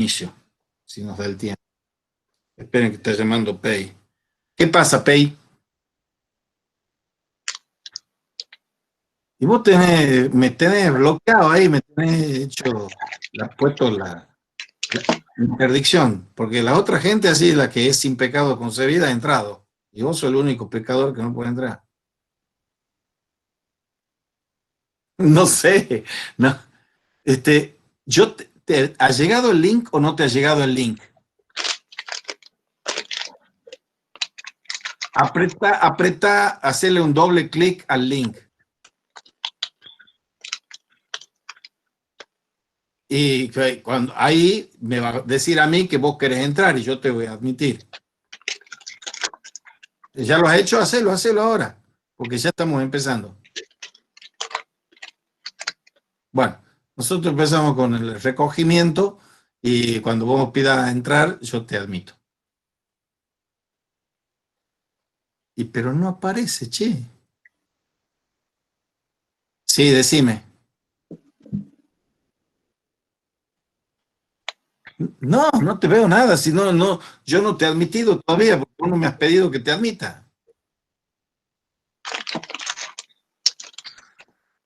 inicio, si nos da el tiempo. Esperen que está llamando Pei. ¿Qué pasa, Pei? Y vos me tenés bloqueado ahí, me tenés puesto la interdicción, porque la otra gente así, la que es sin pecado concebida, ha entrado. Y vos sos el único pecador que no puede entrar. No sé, no. ¿Ha llegado el link o no te ha llegado el link? Apreta, hacerle un doble clic al link. Y cuando ahí me va a decir a mí que vos querés entrar y yo te voy a admitir. ¿Ya lo has hecho? Hacelo ahora, porque ya estamos empezando. Bueno, nosotros empezamos con el recogimiento y cuando vos pidas entrar, yo te admito. Pero no aparece, che. Sí, decime. No te veo nada, si no, yo no te he admitido todavía, porque vos no me has pedido que te admita.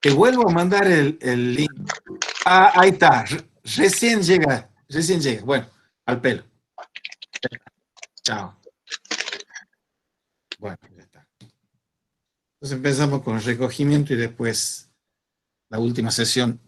Te vuelvo a mandar el link. Ah, ahí está, recién llega. Bueno, al pelo. Chao. Bueno, ya está. Entonces empezamos con el recogimiento y después la última sesión.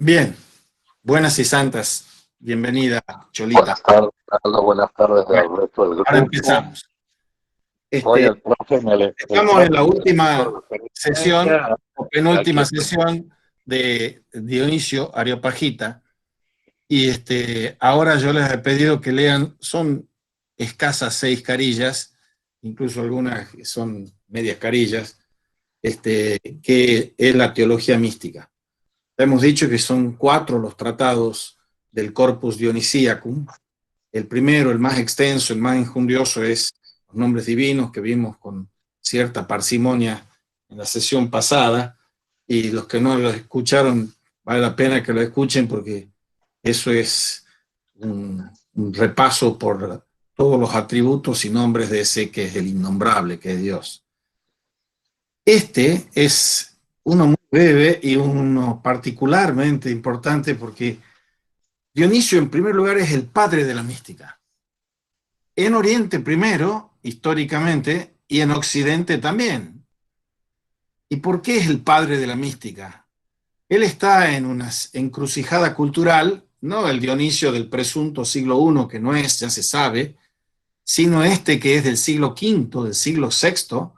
Bien, buenas y santas. Bienvenida, Cholita. Buenas tardes, Carlos. Buenas tardes al resto del grupo. Ahora empezamos. Hoy el profe Estamos en la última sesión, o penúltima sesión de Dionisio Areopagita, y ahora yo les he pedido que lean, son escasas 6 carillas, incluso algunas son medias carillas, que es la teología mística. Hemos dicho que son 4 los tratados del Corpus Dionisiacum. El primero, el más extenso, el más injundioso, es Los Nombres Divinos, que vimos con cierta parsimonia en la sesión pasada, y los que no lo escucharon, vale la pena que lo escuchen, porque eso es un repaso por todos los atributos y nombres de ese que es el innombrable, que es Dios. Este es uno muy breve y uno particularmente importante porque Dionisio, en primer lugar, es el padre de la mística. En Oriente primero, históricamente, y en Occidente también. ¿Y por qué es el padre de la mística? Él está en una encrucijada cultural, no el Dionisio del presunto siglo I, que no es, ya se sabe, sino que es del siglo V, del siglo VI,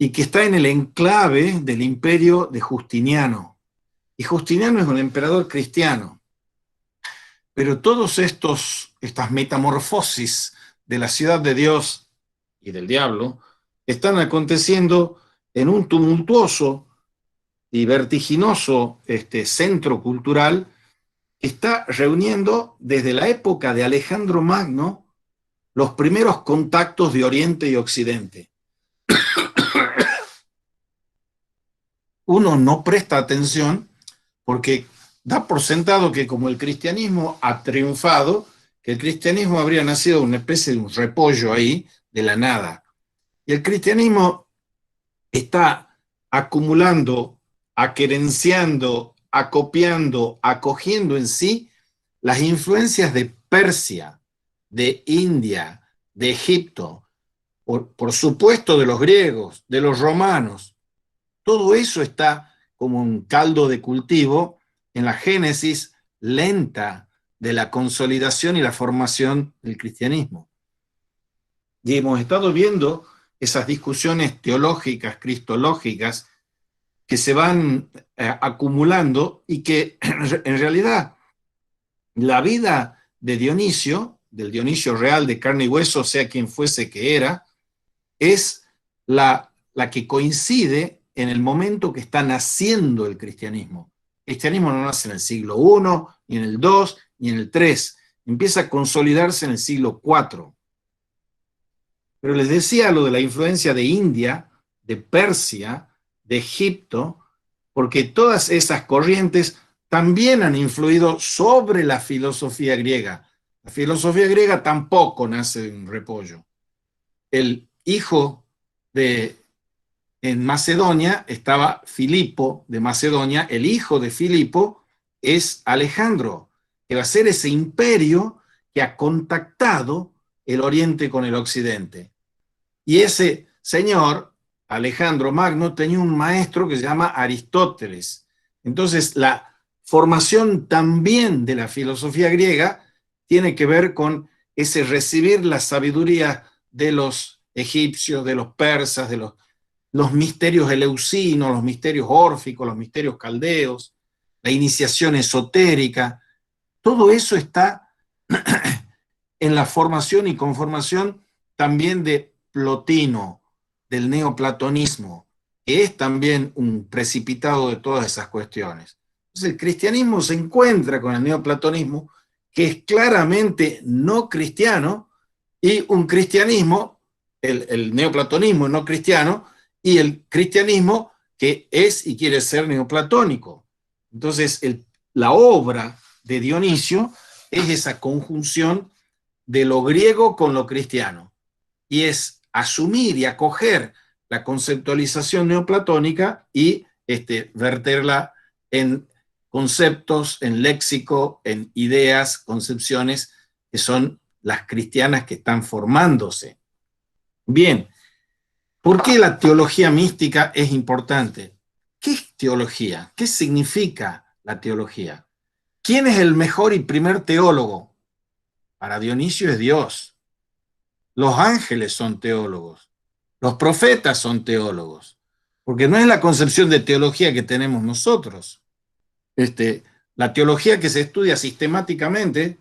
y que está en el enclave del imperio de Justiniano. Y Justiniano es un emperador cristiano. Pero todos estas metamorfosis de la ciudad de Dios y del diablo están aconteciendo en un tumultuoso y vertiginoso centro cultural que está reuniendo desde la época de Alejandro Magno los primeros contactos de Oriente y Occidente. Uno no presta atención porque da por sentado que como el cristianismo ha triunfado, que el cristianismo habría nacido una especie de un repollo ahí, de la nada. Y el cristianismo está acumulando, aquerenciando, acopiando, acogiendo en sí las influencias de Persia, de India, de Egipto, por supuesto de los griegos, de los romanos. Todo eso está como un caldo de cultivo en la génesis lenta de la consolidación y la formación del cristianismo. Y hemos estado viendo esas discusiones teológicas, cristológicas, que se van acumulando y que en realidad la vida de Dionisio, del Dionisio real de carne y hueso, sea quien fuese que era, es la que coincide en el momento que está naciendo el cristianismo. El cristianismo no nace en el siglo I, ni en el II, ni en el III. Empieza a consolidarse en el siglo IV. Pero les decía lo de la influencia de India, de Persia, de Egipto, porque todas esas corrientes también han influido sobre la filosofía griega. La filosofía griega tampoco nace de un repollo. El hijo en Macedonia estaba Filipo de Macedonia, el hijo de Filipo es Alejandro, que va a ser ese imperio que ha contactado el Oriente con el Occidente. Y ese señor, Alejandro Magno, tenía un maestro que se llama Aristóteles. Entonces, la formación también de la filosofía griega tiene que ver con ese recibir la sabiduría de los egipcios, de los persas, de los misterios eleusinos, los misterios órficos, los misterios caldeos, la iniciación esotérica. Todo eso está en la formación y conformación también de Plotino, del neoplatonismo, que es también un precipitado de todas esas cuestiones. Entonces, el cristianismo se encuentra con el neoplatonismo, que es claramente no cristiano, y un cristianismo, el neoplatonismo no cristiano, y el cristianismo que es y quiere ser neoplatónico. Entonces, la obra de Dionisio es esa conjunción de lo griego con lo cristiano, y es asumir y acoger la conceptualización neoplatónica y verterla en conceptos, en léxico, en ideas, concepciones que son las cristianas que están formándose. Bien, ¿por qué la teología mística es importante? ¿Qué es teología? ¿Qué significa la teología? ¿Quién es el mejor y primer teólogo? Para Dionisio es Dios. Los ángeles son teólogos. Los profetas son teólogos. Porque no es la concepción de teología que tenemos nosotros. La teología que se estudia sistemáticamente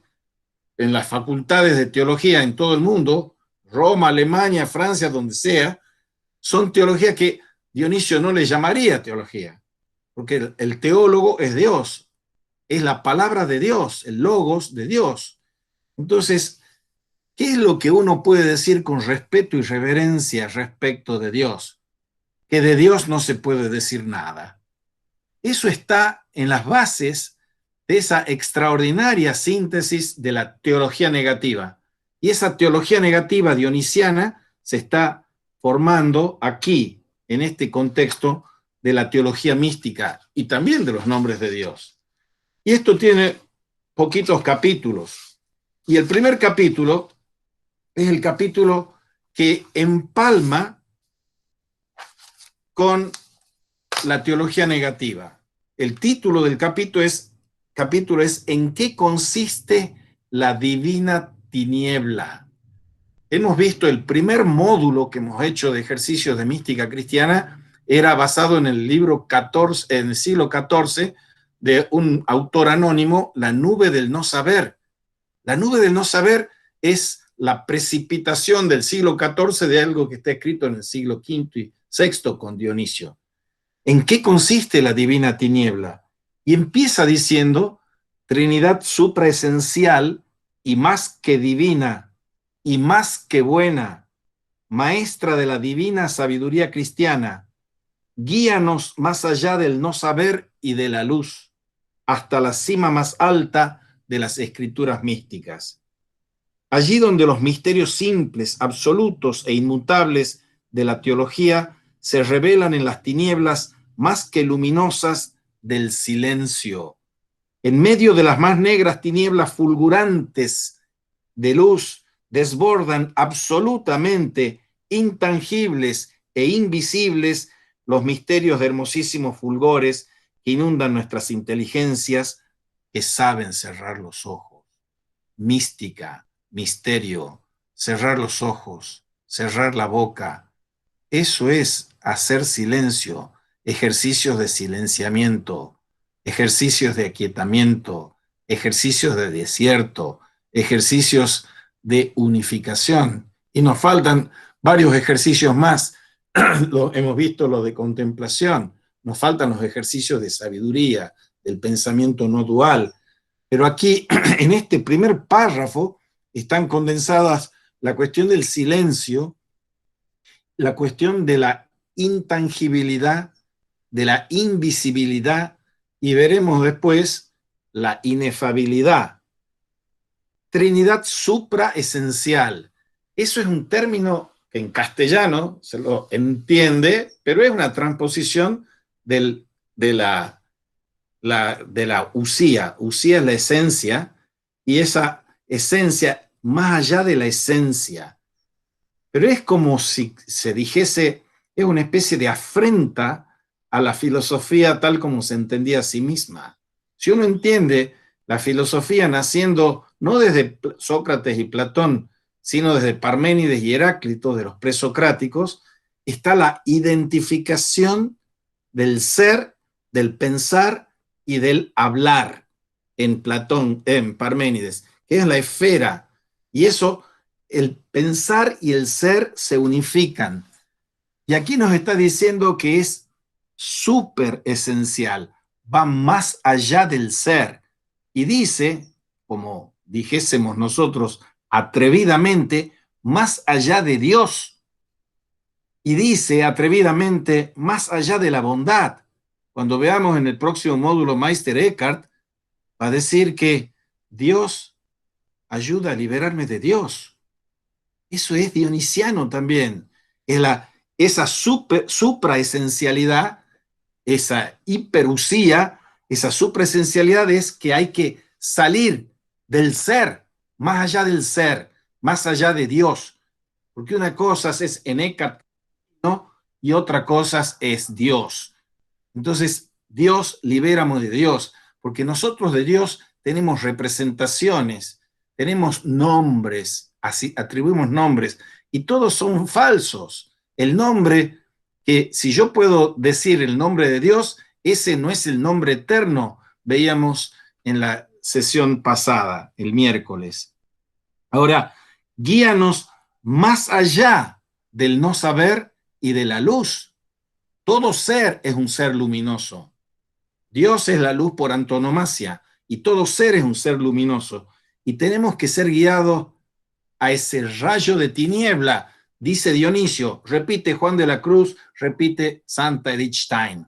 en las facultades de teología en todo el mundo, Roma, Alemania, Francia, donde sea, son teologías que Dionisio no le llamaría teología, porque el teólogo es Dios, es la palabra de Dios, el logos de Dios. Entonces, ¿qué es lo que uno puede decir con respeto y reverencia respecto de Dios? Que de Dios no se puede decir nada. Eso está en las bases de esa extraordinaria síntesis de la teología negativa. Y esa teología negativa dionisiana se está formando aquí, en este contexto de la teología mística y también de los nombres de Dios. Y esto tiene poquitos capítulos. Y el primer capítulo es el capítulo que empalma con la teología negativa. El título del capítulo es ¿En qué consiste la divina tiniebla? Hemos visto el primer módulo que hemos hecho de ejercicios de mística cristiana era basado en el libro 14, en el siglo XIV, de un autor anónimo, La nube del no saber. La nube del no saber es la precipitación del siglo XIV de algo que está escrito en el siglo V y VI con Dionisio. ¿En qué consiste la divina tiniebla? Y empieza diciendo, Trinidad supraesencial y más que divina y más que buena, maestra de la divina sabiduría cristiana, guíanos más allá del no saber y de la luz, hasta la cima más alta de las escrituras místicas. Allí donde los misterios simples, absolutos e inmutables de la teología se revelan en las tinieblas más que luminosas del silencio. En medio de las más negras tinieblas fulgurantes de luz, desbordan absolutamente intangibles e invisibles los misterios de hermosísimos fulgores que inundan nuestras inteligencias, que saben cerrar los ojos. Mística, misterio, cerrar los ojos, cerrar la boca. Eso es hacer silencio, ejercicios de silenciamiento, ejercicios de aquietamiento, ejercicios de desierto, ejercicios de unificación. Y nos faltan varios ejercicios más. Hemos visto lo de contemplación, nos faltan los ejercicios de sabiduría, del pensamiento no dual. Pero aquí, en este primer párrafo, están condensadas la cuestión del silencio, la cuestión de la intangibilidad, de la invisibilidad, y veremos después la inefabilidad. Trinidad supraesencial. Eso es un término que en castellano se lo entiende, pero es una transposición de la usía. Usía es la esencia, y esa esencia más allá de la esencia. Pero es como si se dijese, es una especie de afrenta a la filosofía tal como se entendía a sí misma. Si uno entiende la filosofía naciendo no desde Sócrates y Platón, sino desde Parménides y Heráclito, de los presocráticos, está la identificación del ser, del pensar y del hablar en Platón, en Parménides, que es la esfera. Y eso, el pensar y el ser se unifican. Y aquí nos está diciendo que es súper esencial, va más allá del ser. Y dice, como dijésemos nosotros atrevidamente, más allá de Dios. Y dice atrevidamente, más allá de la bondad. Cuando veamos en el próximo módulo Meister Eckhart, va a decir que Dios ayuda a liberarme de Dios. Eso es dionisiano también. Es esa supraesencialidad, esa hiperusía, esa supraesencialidad es que hay que salir del ser, más allá del ser, más allá de Dios. Porque una cosa es en Eckhart, ¿no? Y otra cosa es Dios. Entonces, Dios, libérame de Dios, porque nosotros de Dios tenemos representaciones, tenemos nombres, así atribuimos nombres, y todos son falsos. El nombre, que si yo puedo decir el nombre de Dios, ese no es el nombre eterno, veíamos en la sesión pasada, el miércoles. Ahora, guíanos más allá del no saber y de la luz. Todo ser es un ser luminoso. Dios es la luz por antonomasia y todo ser es un ser luminoso. Y tenemos que ser guiados a ese rayo de tiniebla, dice Dionisio, repite Juan de la Cruz, repite Santa Edith Stein.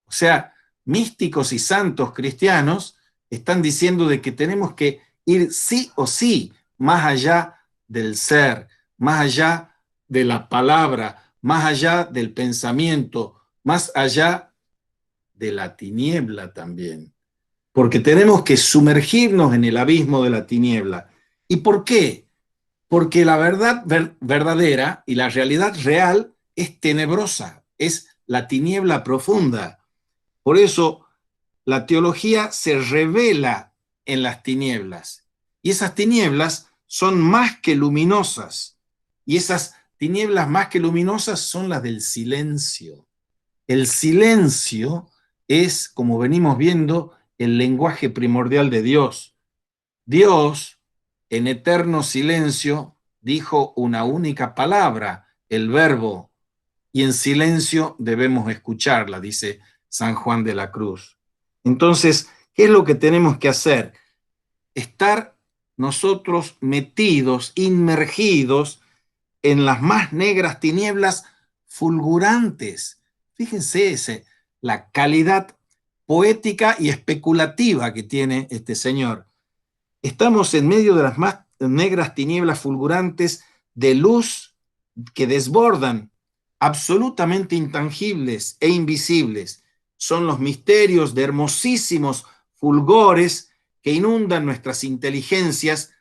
O sea, místicos y santos cristianos están diciendo de que tenemos que ir sí o sí más allá del ser, más allá de la palabra, más allá del pensamiento, más allá de la tiniebla también. Porque tenemos que sumergirnos en el abismo de la tiniebla. ¿Y por qué? Porque la verdad verdadera y la realidad real es tenebrosa, es la tiniebla profunda. Por eso la teología se revela en las tinieblas. Y esas tinieblas son más que luminosas. Y esas tinieblas más que luminosas son las del silencio. El silencio es, como venimos viendo, el lenguaje primordial de Dios. Dios, en eterno silencio, dijo una única palabra, el verbo, y en silencio debemos escucharla, dice San Juan de la Cruz. Entonces, ¿qué es lo que tenemos que hacer? Estar nosotros metidos, inmergidos en las más negras tinieblas fulgurantes. Fíjense la calidad poética y especulativa que tiene este señor. Estamos en medio de las más negras tinieblas fulgurantes de luz que desbordan absolutamente intangibles e invisibles. Son los misterios de hermosísimos fulgores que inundan nuestras inteligencias,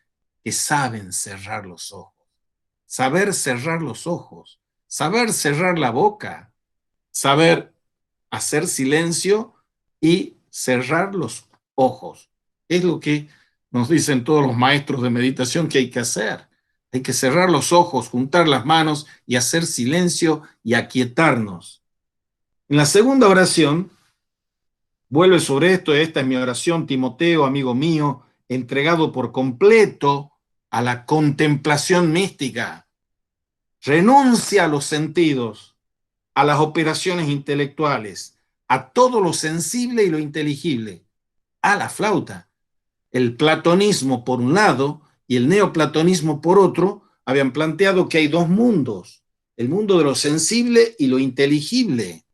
que saben cerrar los ojos. Saber cerrar los ojos, saber cerrar la boca, saber hacer silencio y cerrar los ojos. Es lo que nos dicen todos los maestros de meditación que hay que hacer. Hay que cerrar los ojos, juntar las manos y hacer silencio y aquietarnos. En la segunda oración, vuelve sobre esto. Esta es mi oración, Timoteo, amigo mío, entregado por completo a la contemplación mística. Renuncia a los sentidos, a las operaciones intelectuales, a todo lo sensible y lo inteligible, a la flauta. El platonismo por un lado y el neoplatonismo por otro habían planteado que hay dos mundos, el mundo de lo sensible y lo inteligible.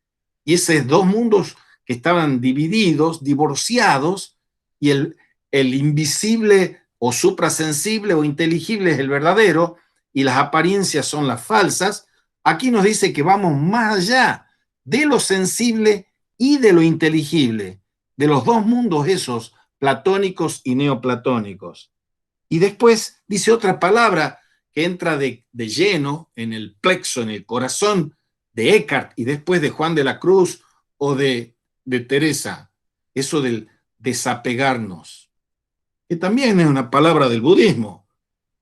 Y esos dos mundos que estaban divididos, divorciados, y el invisible o suprasensible o inteligible es el verdadero, y las apariencias son las falsas. Aquí nos dice que vamos más allá de lo sensible y de lo inteligible, de los dos mundos esos, platónicos y neoplatónicos. Y después dice otra palabra que entra de lleno en el plexo, en el corazón de Eckhart y después de Juan de la Cruz o de Teresa, eso del desapegarnos, que también es una palabra del budismo,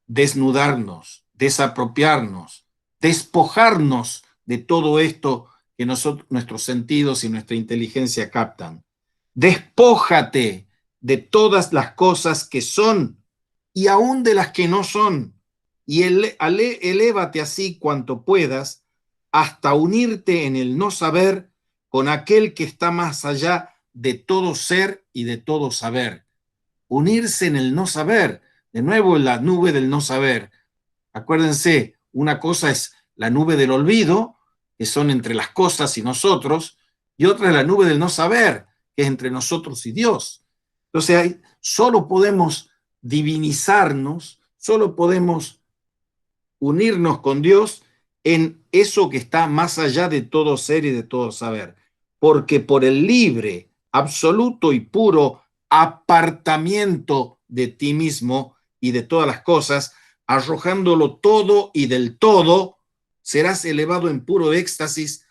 desnudarnos, desapropiarnos, despojarnos de todo esto que nuestros sentidos y nuestra inteligencia captan. Despójate de todas las cosas que son y aún de las que no son, y elévate así cuanto puedas hasta unirte en el no saber con aquel que está más allá de todo ser y de todo saber. Unirse en el no saber, de nuevo en la nube del no saber. Acuérdense, una cosa es la nube del olvido, que son entre las cosas y nosotros, y otra es la nube del no saber, que es entre nosotros y Dios. Entonces, solo podemos divinizarnos, solo podemos unirnos con Dios en eso que está más allá de todo ser y de todo saber. Porque por el libre, absoluto y puro apartamiento de ti mismo y de todas las cosas, arrojándolo todo y del todo, serás elevado en puro éxtasis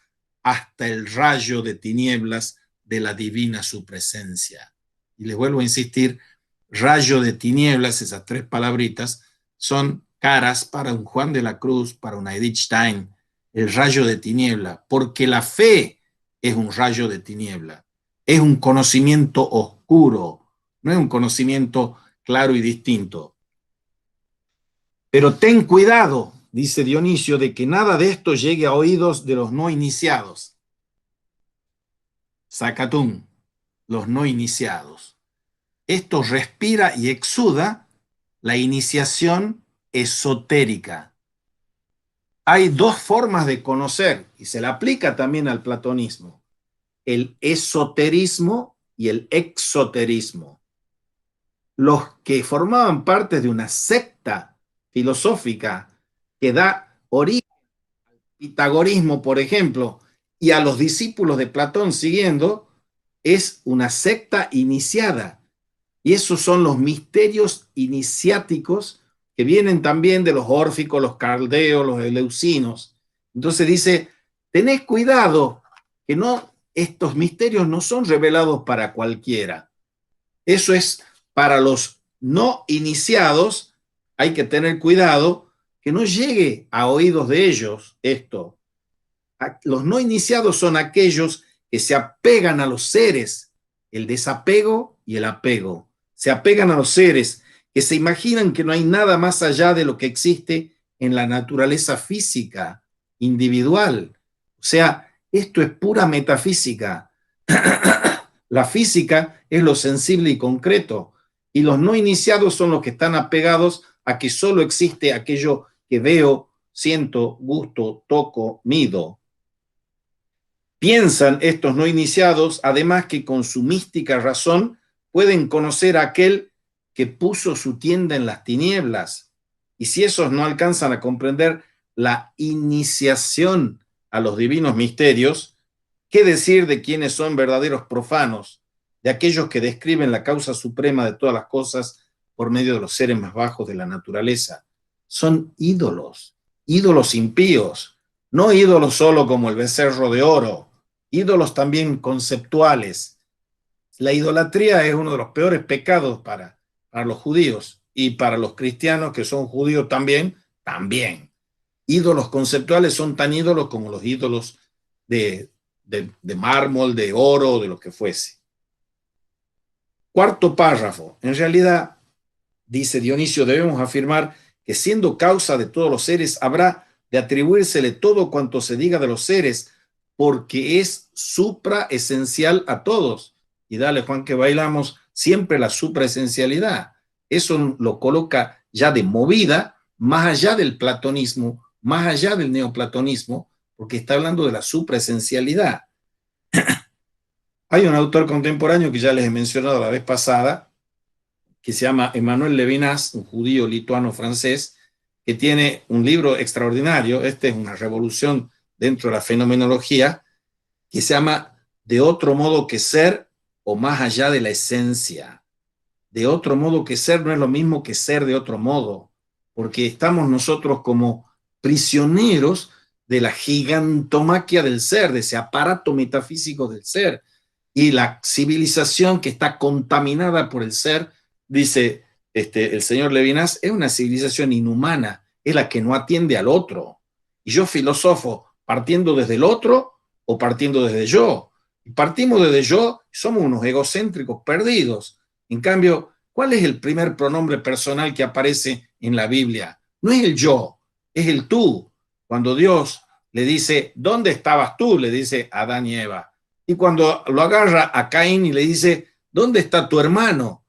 hasta el rayo de tinieblas de la divina su presencia. Y les vuelvo a insistir, rayo de tinieblas, esas tres palabritas, son caras para un Juan de la Cruz, para un Edith Stein, el rayo de tiniebla, porque la fe es un rayo de tiniebla, es un conocimiento oscuro, no es un conocimiento claro y distinto. Pero ten cuidado, dice Dionisio, de que nada de esto llegue a oídos de los no iniciados. Sacatún, los no iniciados. Esto respira y exuda la iniciación esotérica. Hay dos formas de conocer, y se le aplica también al platonismo, el esoterismo y el exoterismo. Los que formaban parte de una secta filosófica que da origen al pitagorismo, por ejemplo, y a los discípulos de Platón siguiendo, es una secta iniciada. Y esos son los misterios iniciáticos que vienen también de los órficos, los caldeos, los eleusinos. Entonces dice, tened cuidado que estos misterios no son revelados para cualquiera. Eso es para los no iniciados, hay que tener cuidado que no llegue a oídos de ellos esto. Los no iniciados son aquellos que se apegan a los seres, el desapego y el apego. Se apegan a los seres, que se imaginan que no hay nada más allá de lo que existe en la naturaleza física, individual. O sea, esto es pura metafísica. La física es lo sensible y concreto, y los no iniciados son los que están apegados a que solo existe aquello que veo, siento, gusto, toco, mido. Piensan estos no iniciados, además, que con su mística razón pueden conocer a aquel que puso su tienda en las tinieblas. Y si esos no alcanzan a comprender la iniciación a los divinos misterios, ¿qué decir de quienes son verdaderos profanos, de aquellos que describen la causa suprema de todas las cosas por medio de los seres más bajos de la naturaleza? Son ídolos, ídolos impíos, no ídolos solo como el becerro de oro, ídolos también conceptuales. La idolatría es uno de los peores pecados para los judíos y para los cristianos que son judíos también. Ídolos conceptuales son tan ídolos como los ídolos de mármol, de oro, de lo que fuese. Cuarto párrafo. En realidad, dice Dionisio, debemos afirmar que siendo causa de todos los seres, habrá de atribuírsele todo cuanto se diga de los seres, porque es supraesencial a todos. Y dale, Juan, que bailamos siempre la supraesencialidad. Eso lo coloca ya de movida, más allá del platonismo, más allá del neoplatonismo, porque está hablando de la supraesencialidad. Hay un autor contemporáneo que ya les he mencionado la vez pasada, que se llama Emmanuel Levinas, un judío lituano-francés, que tiene un libro extraordinario. Este es una revolución dentro de la fenomenología, que se llama De otro modo que ser o más allá de la esencia. De otro modo que ser no es lo mismo que ser de otro modo, porque estamos nosotros como prisioneros de la gigantomaquia del ser, de ese aparato metafísico del ser, y la civilización que está contaminada por el ser, dice el señor Levinas, es una civilización inhumana, es la que no atiende al otro. Y yo filosofo partiendo desde el otro o partiendo desde yo. Y partimos desde yo, somos unos egocéntricos perdidos. En cambio, ¿cuál es el primer pronombre personal que aparece en la Biblia? No es el yo, es el tú. Cuando Dios le dice, ¿dónde estabas tú?, le dice a Adán y Eva. Y cuando lo agarra a Caín y le dice, ¿dónde está tu hermano?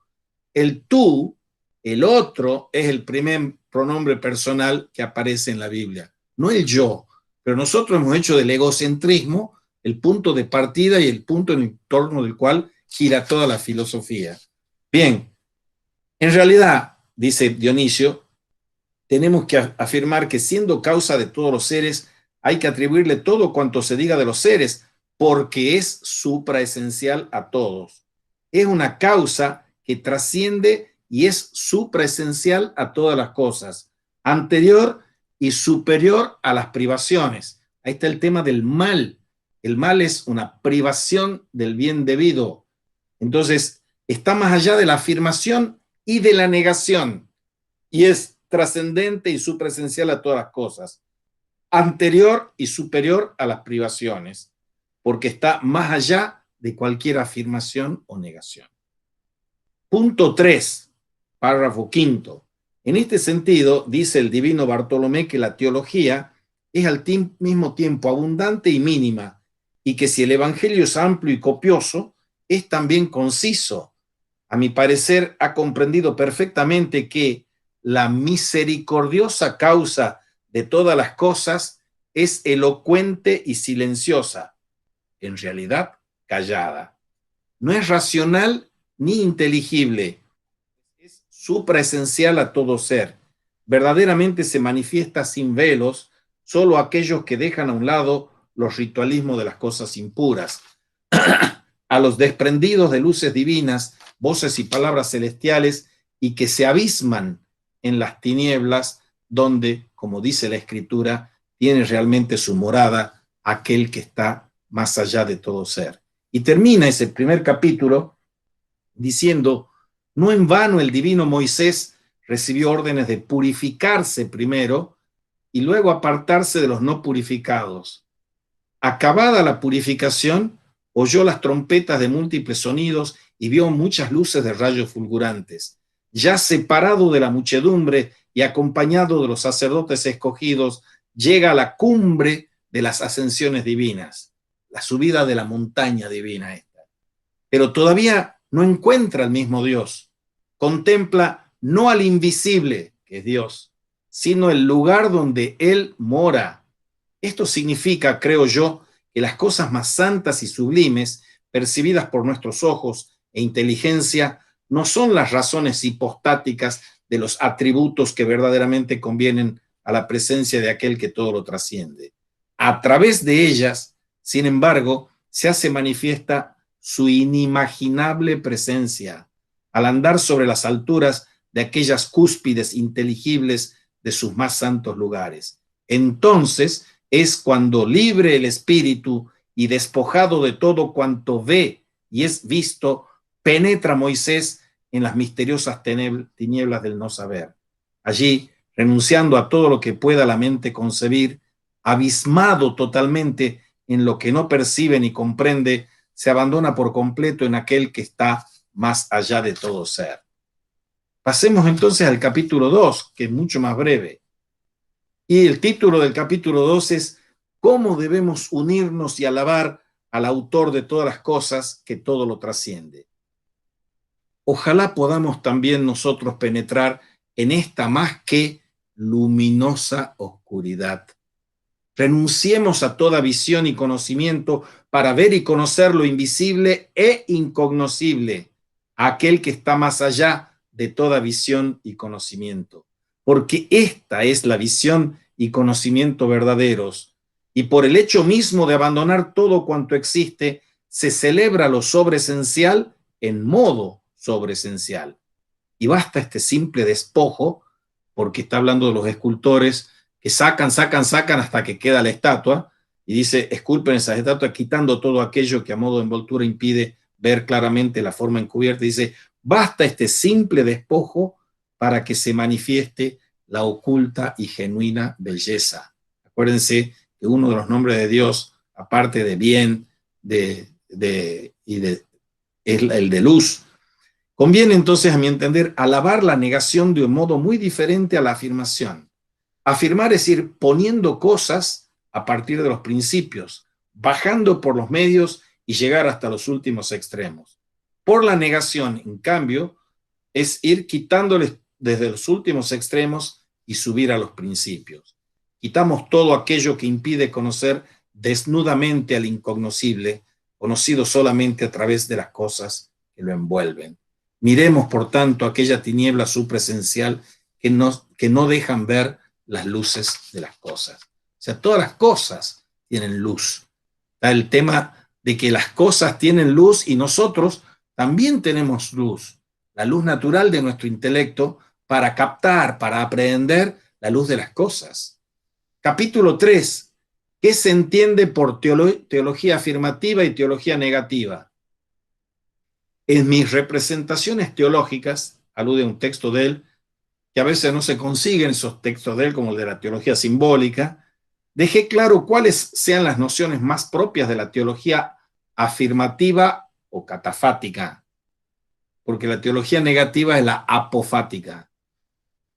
El tú, el otro, es el primer pronombre personal que aparece en la Biblia, no el yo. Pero nosotros hemos hecho del egocentrismo el punto de partida y el punto en torno del cual gira toda la filosofía. Bien, en realidad, dice Dionisio, tenemos que afirmar que siendo causa de todos los seres, hay que atribuirle todo cuanto se diga de los seres, porque es supraesencial a todos. Es una causa que trasciende y es supraesencial a todas las cosas, anterior y superior a las privaciones. Ahí está el tema del mal. El mal es una privación del bien debido. Entonces, está más allá de la afirmación y de la negación, y es trascendente y supraesencial a todas las cosas, anterior y superior a las privaciones, porque está más allá de cualquier afirmación o negación. Punto 3, párrafo quinto. En este sentido, dice el divino Bartolomé que la teología es al mismo tiempo abundante y mínima, y que si el evangelio es amplio y copioso, es también conciso. A mi parecer, ha comprendido perfectamente que la misericordiosa causa de todas las cosas es elocuente y silenciosa, en realidad callada. No es racional ni inteligible, es supraesencial a todo ser. Verdaderamente se manifiesta sin velos, solo aquellos que dejan a un lado los ritualismos de las cosas impuras. A los desprendidos de luces divinas, voces y palabras celestiales, y que se abisman en las tinieblas, donde, como dice la Escritura, tiene realmente su morada aquel que está más allá de todo ser. Y termina ese primer capítulo diciendo, no en vano el divino Moisés recibió órdenes de purificarse primero y luego apartarse de los no purificados. Acabada la purificación, oyó las trompetas de múltiples sonidos y vio muchas luces de rayos fulgurantes. Ya separado de la muchedumbre y acompañado de los sacerdotes escogidos, llega a la cumbre de las ascensiones divinas, la subida de la montaña divina esta. Pero todavía no encuentra al mismo Dios. Contempla no al invisible, que es Dios, sino el lugar donde Él mora. Esto significa, creo yo, que las cosas más santas y sublimes, percibidas por nuestros ojos e inteligencia, no son las razones hipostáticas de los atributos que verdaderamente convienen a la presencia de aquel que todo lo trasciende. A través de ellas, sin embargo, se hace manifiesta su inimaginable presencia al andar sobre las alturas de aquellas cúspides inteligibles de sus más santos lugares. Entonces es cuando libre el espíritu y despojado de todo cuanto ve y es visto, penetra Moisés en las misteriosas tinieblas del no saber. Allí, renunciando a todo lo que pueda la mente concebir, abismado totalmente en lo que no percibe ni comprende, se abandona por completo en aquel que está más allá de todo ser. Pasemos entonces al capítulo 2, que es mucho más breve. Y el título del capítulo 2 es ¿Cómo debemos unirnos y alabar al autor de todas las cosas que todo lo trasciende? Ojalá podamos también nosotros penetrar en esta más que luminosa oscuridad. Renunciemos a toda visión y conocimiento para ver y conocer lo invisible e incognoscible, aquel que está más allá de toda visión y conocimiento. Porque esta es la visión y conocimiento verdaderos. Y por el hecho mismo de abandonar todo cuanto existe, se celebra lo sobreesencial en modo sobreesencial. Y basta este simple despojo, porque está hablando de los escultores que sacan hasta que queda la estatua, y dice, esculpen esas estatuas quitando todo aquello que a modo de envoltura impide ver claramente la forma encubierta. Dice, basta este simple despojo para que se manifieste la oculta y genuina belleza. Acuérdense que uno de los nombres de Dios, aparte de bien, es el de luz. Conviene entonces, a mi entender, alabar la negación de un modo muy diferente a la afirmación. Afirmar es ir poniendo cosas a partir de los principios, bajando por los medios y llegar hasta los últimos extremos. Por la negación, en cambio, es ir quitándoles desde los últimos extremos y subir a los principios. Quitamos todo aquello que impide conocer desnudamente al incognoscible, conocido solamente a través de las cosas que lo envuelven. Miremos, por tanto, aquella tiniebla supresencial que no dejan ver las luces de las cosas. O sea, todas las cosas tienen luz. Está el tema de que las cosas tienen luz y nosotros también tenemos luz. La luz natural de nuestro intelecto para captar, para aprehender la luz de las cosas. Capítulo 3. ¿Qué se entiende por teología afirmativa y teología negativa? En mis representaciones teológicas, alude a un texto de él, que a veces no se consiguen esos textos de él, como el de la teología simbólica, dejé claro cuáles sean las nociones más propias de la teología afirmativa o catafática, porque la teología negativa es la apofática.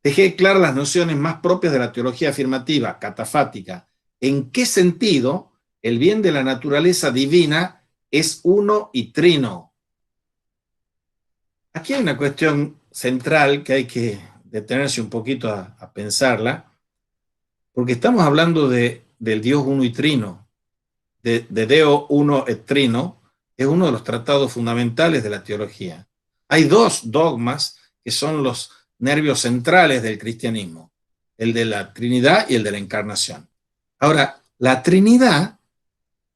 Dejé claras las nociones más propias de la teología afirmativa, catafática. ¿En qué sentido el bien de la naturaleza divina es uno y trino? Aquí hay una cuestión central que hay que detenerse un poquito a pensarla, porque estamos hablando del Dios uno y trino, de Deo uno et trino, es uno de los tratados fundamentales de la teología. Hay dos dogmas que son los nervios centrales del cristianismo, el de la Trinidad y el de la Encarnación. Ahora, la Trinidad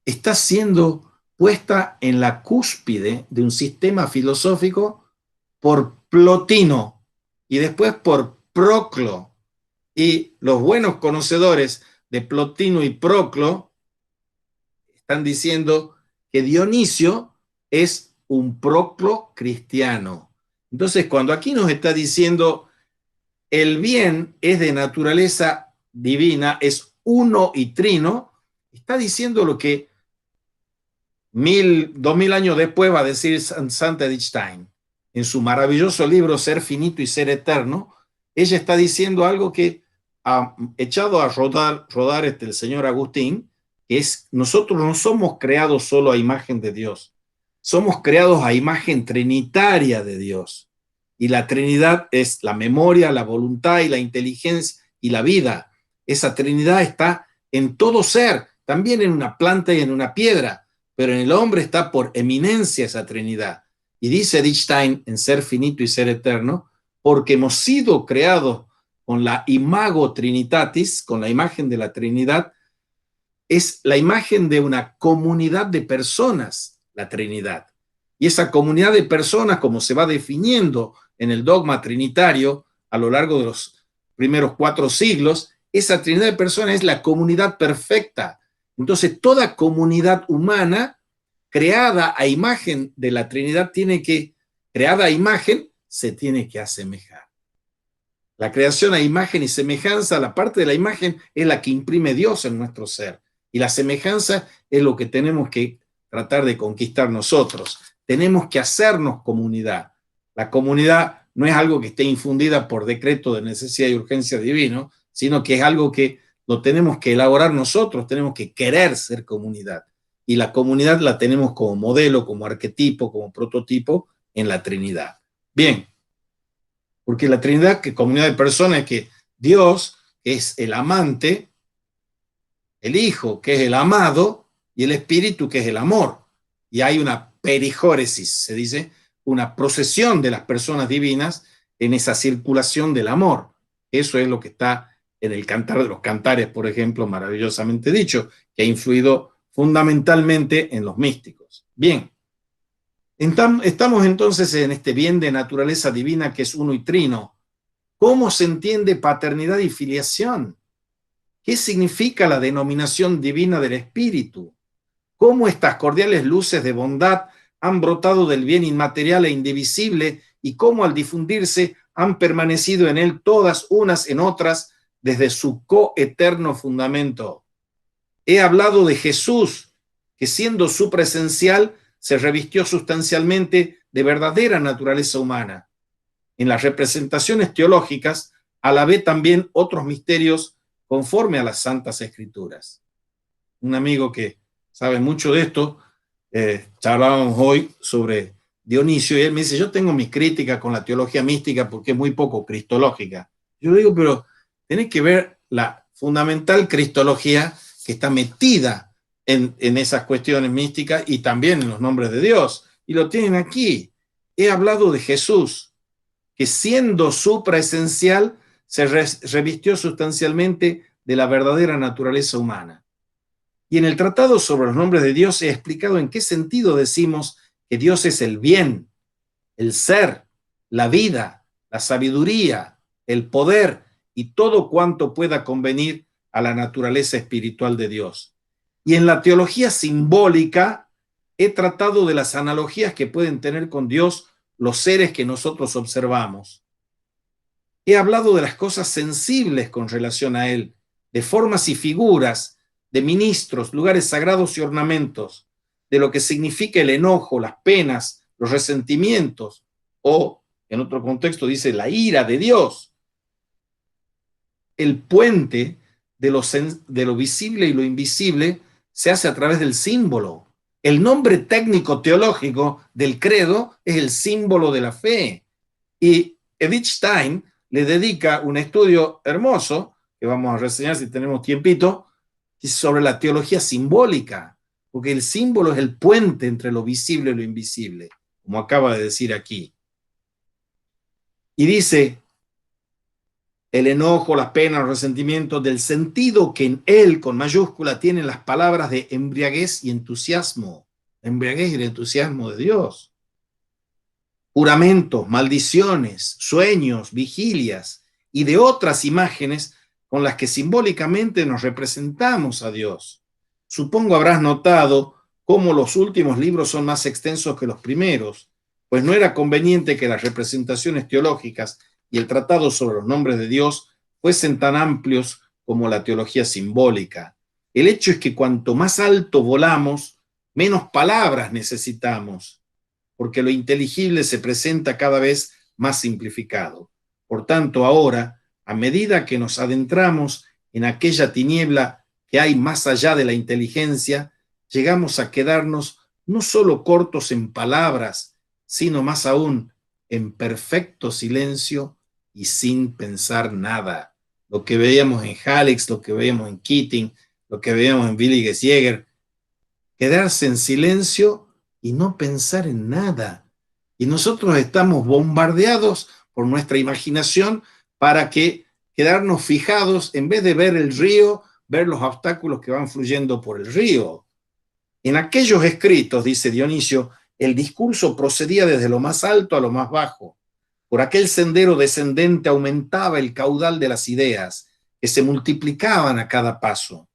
está siendo puesta en la cúspide de un sistema filosófico por Plotino y después por Proclo. Y los buenos conocedores de Plotino y Proclo están diciendo que Dionisio es un Proclo cristiano. Entonces, cuando aquí nos está diciendo el bien es de naturaleza divina, es uno y trino, está diciendo lo que 2000 años después va a decir Santa Edith Stein. En su maravilloso libro Ser finito y ser eterno, ella está diciendo algo que ha echado a rodar el señor Agustín, que es, nosotros no somos creados solo a imagen de Dios, somos creados a imagen trinitaria de Dios. Y la Trinidad es la memoria, la voluntad y la inteligencia y la vida. Esa Trinidad está en todo ser, también en una planta y en una piedra, pero en el hombre está por eminencia esa Trinidad. Y dice Edith Stein en Ser finito y ser eterno, porque hemos sido creados con la imago trinitatis, con la imagen de la Trinidad, es la imagen de una comunidad de personas, la Trinidad. Y esa comunidad de personas, como se va definiendo en el dogma trinitario a lo largo de los primeros 4 siglos, esa Trinidad de personas es la comunidad perfecta. Entonces, toda comunidad humana creada a imagen de la Trinidad creada a imagen, se tiene que asemejar. La creación a imagen y semejanza, la parte de la imagen es la que imprime Dios en nuestro ser. Y la semejanza es lo que tenemos que tratar de conquistar nosotros. Tenemos que hacernos comunidad. La comunidad no es algo que esté infundida por decreto de necesidad y urgencia divino, sino que es algo que lo tenemos que elaborar nosotros, tenemos que querer ser comunidad. Y la comunidad la tenemos como modelo, como arquetipo, como prototipo en la Trinidad. Bien, porque la Trinidad, que comunidad de personas, es que Dios es el amante, el Hijo, que es el amado, y el Espíritu, que es el amor. Y hay una perijóresis, se dice, una procesión de las personas divinas en esa circulación del amor. Eso es lo que está en el Cantar de los Cantares, por ejemplo, maravillosamente dicho, que ha influido fundamentalmente en los místicos. Bien, estamos entonces en este bien de naturaleza divina que es uno y trino. ¿Cómo se entiende paternidad y filiación? ¿Qué significa la denominación divina del Espíritu? ¿Cómo estas cordiales luces de bondad han brotado del bien inmaterial e indivisible y cómo al difundirse han permanecido en él todas unas en otras desde su coeterno fundamento? He hablado de Jesús, que siendo supresencial se revistió sustancialmente de verdadera naturaleza humana. En las representaciones teológicas alabé también otros misterios conforme a las Santas Escrituras. Un amigo que sabe mucho de esto, charlábamos hoy sobre Dionisio, y él me dice, yo tengo mis críticas con la teología mística porque es muy poco cristológica. Yo le digo, pero tenés que ver la fundamental cristología que está metida en esas cuestiones místicas y también en los nombres de Dios. Y lo tienen aquí. He hablado de Jesús, que siendo supraesencial, se revistió sustancialmente de la verdadera naturaleza humana. Y en el Tratado sobre los nombres de Dios he explicado en qué sentido decimos que Dios es el bien, el ser, la vida, la sabiduría, el poder y todo cuanto pueda convenir a la naturaleza espiritual de Dios. Y en la teología simbólica he tratado de las analogías que pueden tener con Dios los seres que nosotros observamos. He hablado de las cosas sensibles con relación a Él, de formas y figuras, de ministros, lugares sagrados y ornamentos, de lo que significa el enojo, las penas, los resentimientos, o, en otro contexto dice, la ira de Dios. El puente de lo visible y lo invisible se hace a través del símbolo. El nombre técnico teológico del credo es el símbolo de la fe. Y Edith Stein le dedica un estudio hermoso, que vamos a reseñar si tenemos tiempito, sobre la teología simbólica, porque el símbolo es el puente entre lo visible y lo invisible, como acaba de decir aquí. Y dice, el enojo, las penas, los resentimientos, del sentido que en él, con mayúscula, tienen las palabras de embriaguez y entusiasmo. Embriaguez y el entusiasmo de Dios. Juramentos, maldiciones, sueños, vigilias y de otras imágenes con las que simbólicamente nos representamos a Dios. Supongo habrás notado cómo los últimos libros son más extensos que los primeros, pues no era conveniente que las representaciones teológicas y el tratado sobre los nombres de Dios fuesen tan amplios como la teología simbólica. El hecho es que cuanto más alto volamos, menos palabras necesitamos, porque lo inteligible se presenta cada vez más simplificado. Por tanto, ahora, a medida que nos adentramos en aquella tiniebla que hay más allá de la inteligencia, llegamos a quedarnos no solo cortos en palabras, sino más aún en perfecto silencio y sin pensar nada. Lo que veíamos en Halleix, lo que veíamos en Keating, lo que veíamos en Willy Jäger, quedarse en silencio y no pensar en nada. Y nosotros estamos bombardeados por nuestra imaginación para que quedarnos fijados, en vez de ver el río, ver los obstáculos que van fluyendo por el río. En aquellos escritos, dice Dionisio, el discurso procedía desde lo más alto a lo más bajo. Por aquel sendero descendente aumentaba el caudal de las ideas, que se multiplicaban a cada paso.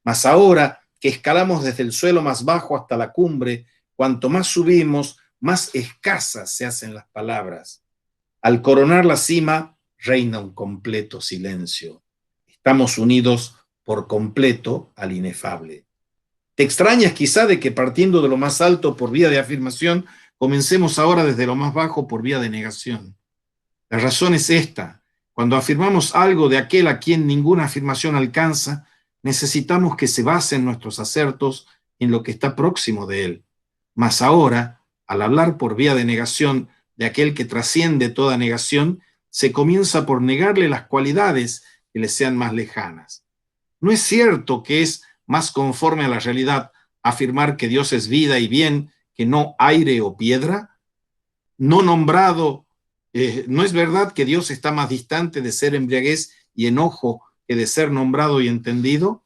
Mas ahora que escalamos desde el suelo más bajo hasta la cumbre, cuanto más subimos, más escasas se hacen las palabras. Al coronar la cima, reina un completo silencio. Estamos unidos por completo al inefable. Te extrañas quizá de que partiendo de lo más alto por vía de afirmación, comencemos ahora desde lo más bajo por vía de negación. La razón es esta. Cuando afirmamos algo de aquel a quien ninguna afirmación alcanza, necesitamos que se basen nuestros acertos en lo que está próximo de él. Mas ahora, al hablar por vía de negación de aquel que trasciende toda negación, se comienza por negarle las cualidades que le sean más lejanas. ¿No es cierto que es más conforme a la realidad afirmar que Dios es vida y bien que no aire o piedra? No nombrado, ¿no es verdad que Dios está más distante de ser embriaguez y enojo que de ser nombrado y entendido?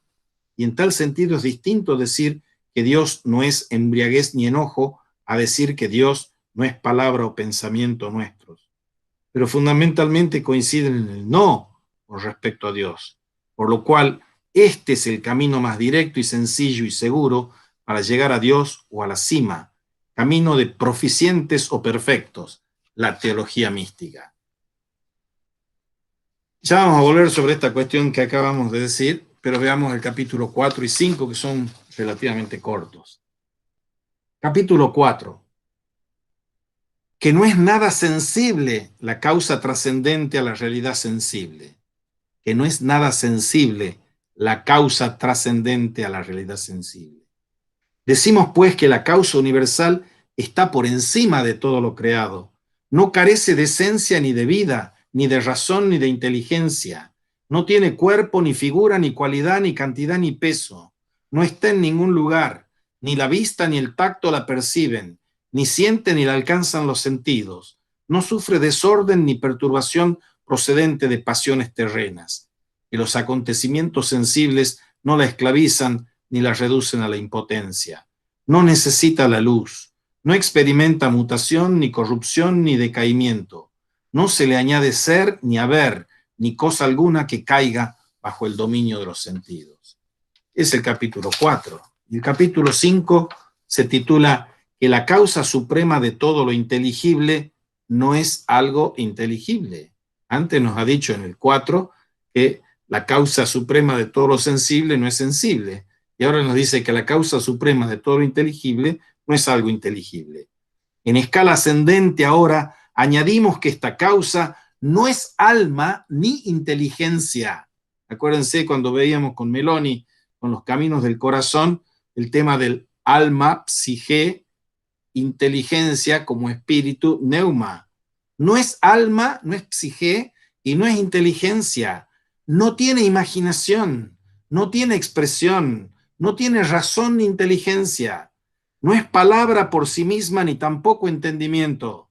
Y en tal sentido es distinto decir que Dios no es embriaguez ni enojo a decir que Dios no es palabra o pensamiento nuestros. Pero fundamentalmente coinciden en el no con respecto a Dios, por lo cual este es el camino más directo y sencillo y seguro para llegar a Dios o a la cima, camino de proficientes o perfectos, la teología mística. Ya vamos a volver sobre esta cuestión que acabamos de decir, pero veamos el capítulo 4 y 5, que son relativamente cortos. Capítulo 4. Que no es nada sensible la causa trascendente a la realidad sensible. Que no es nada sensible la causa trascendente a la realidad sensible. Decimos pues que la causa universal está por encima de todo lo creado. No carece de esencia ni de vida, ni de razón ni de inteligencia. No tiene cuerpo, ni figura, ni cualidad, ni cantidad, ni peso. No está en ningún lugar. Ni la vista ni el tacto la perciben, ni siente ni la alcanzan los sentidos. No sufre desorden ni perturbación procedente de pasiones terrenas. Y los acontecimientos sensibles no la esclavizan ni la reducen a la impotencia. No necesita la luz, no experimenta mutación, ni corrupción, ni decaimiento. No se le añade ser, ni haber, ni cosa alguna que caiga bajo el dominio de los sentidos. Es el capítulo 4. Y el capítulo 5 se titula que la causa suprema de todo lo inteligible no es algo inteligible. Antes nos ha dicho en el 4 que la causa suprema de todo lo sensible no es sensible. Y ahora nos dice que la causa suprema de todo lo inteligible no es algo inteligible. En escala ascendente ahora añadimos que esta causa no es alma ni inteligencia. Acuérdense cuando veíamos con Meloni, con los caminos del corazón, el tema del alma, psique, inteligencia como espíritu, neuma. No es alma, no es psique y no es inteligencia. No tiene imaginación, no tiene expresión, no tiene razón ni inteligencia. No es palabra por sí misma ni tampoco entendimiento.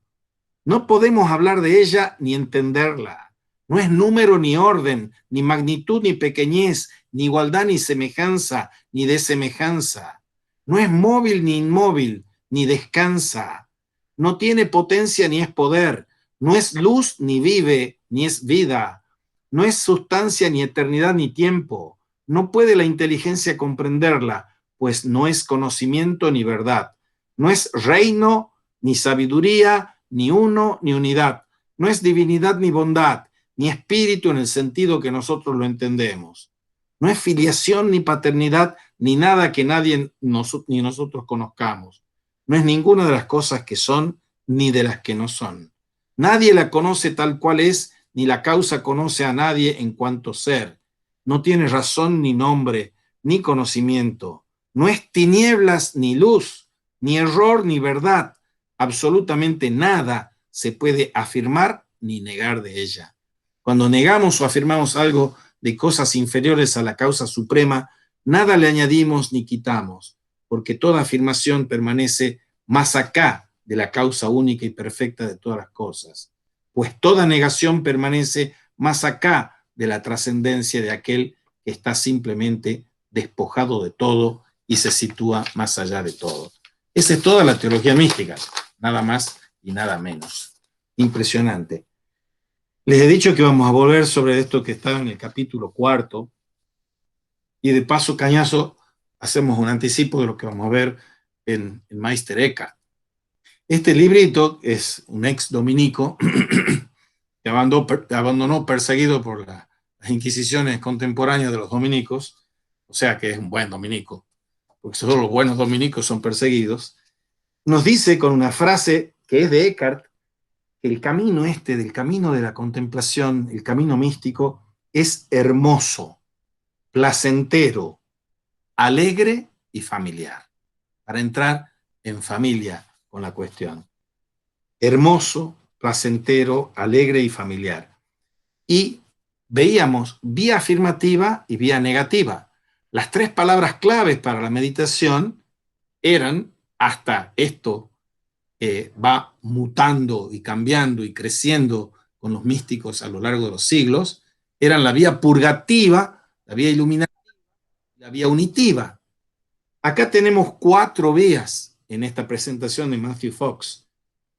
No podemos hablar de ella ni entenderla. No es número ni orden, ni magnitud ni pequeñez, ni igualdad ni semejanza, ni desemejanza. No es móvil ni inmóvil, ni descansa. No tiene potencia ni es poder. No es luz ni vive, ni es vida. No es sustancia ni eternidad ni tiempo. No puede la inteligencia comprenderla, pues no es conocimiento ni verdad. No es reino ni sabiduría, ni uno ni unidad. No es divinidad ni bondad, ni espíritu en el sentido que nosotros lo entendemos. No es filiación ni paternidad, ni nada que nadie ni nosotros conozcamos. No es ninguna de las cosas que son, ni de las que no son. Nadie la conoce tal cual es, ni la causa conoce a nadie en cuanto ser. No tiene razón ni nombre, ni conocimiento. No es tinieblas ni luz, ni error ni verdad. Absolutamente nada se puede afirmar ni negar de ella. Cuando negamos o afirmamos algo de cosas inferiores a la causa suprema, nada le añadimos ni quitamos, porque toda afirmación permanece más acá de la causa única y perfecta de todas las cosas, pues toda negación permanece más acá de la trascendencia de aquel que está simplemente despojado de todo y se sitúa más allá de todo. Esa es toda la teología mística, nada más y nada menos. Impresionante. Les he dicho que vamos a volver sobre esto que está en el capítulo 4, y de paso, cañazo, hacemos un anticipo de lo que vamos a ver en Meister Eckhart. Este librito es un ex dominico que abandonó perseguido por las inquisiciones contemporáneas de los dominicos, o sea que es un buen dominico, porque solo los buenos dominicos son perseguidos. Nos dice con una frase que es de Eckhart, que el camino del camino de la contemplación, el camino místico, es hermoso, placentero, alegre y familiar, para entrar en familia con la cuestión. Hermoso, placentero, alegre y familiar. Y veíamos vía afirmativa y vía negativa. Las tres palabras claves para la meditación eran, hasta esto va mutando y cambiando y creciendo con los místicos a lo largo de los siglos, eran la vía purgativa, la vía iluminativa, la vía unitiva. Acá tenemos 4 vías en esta presentación de Matthew Fox.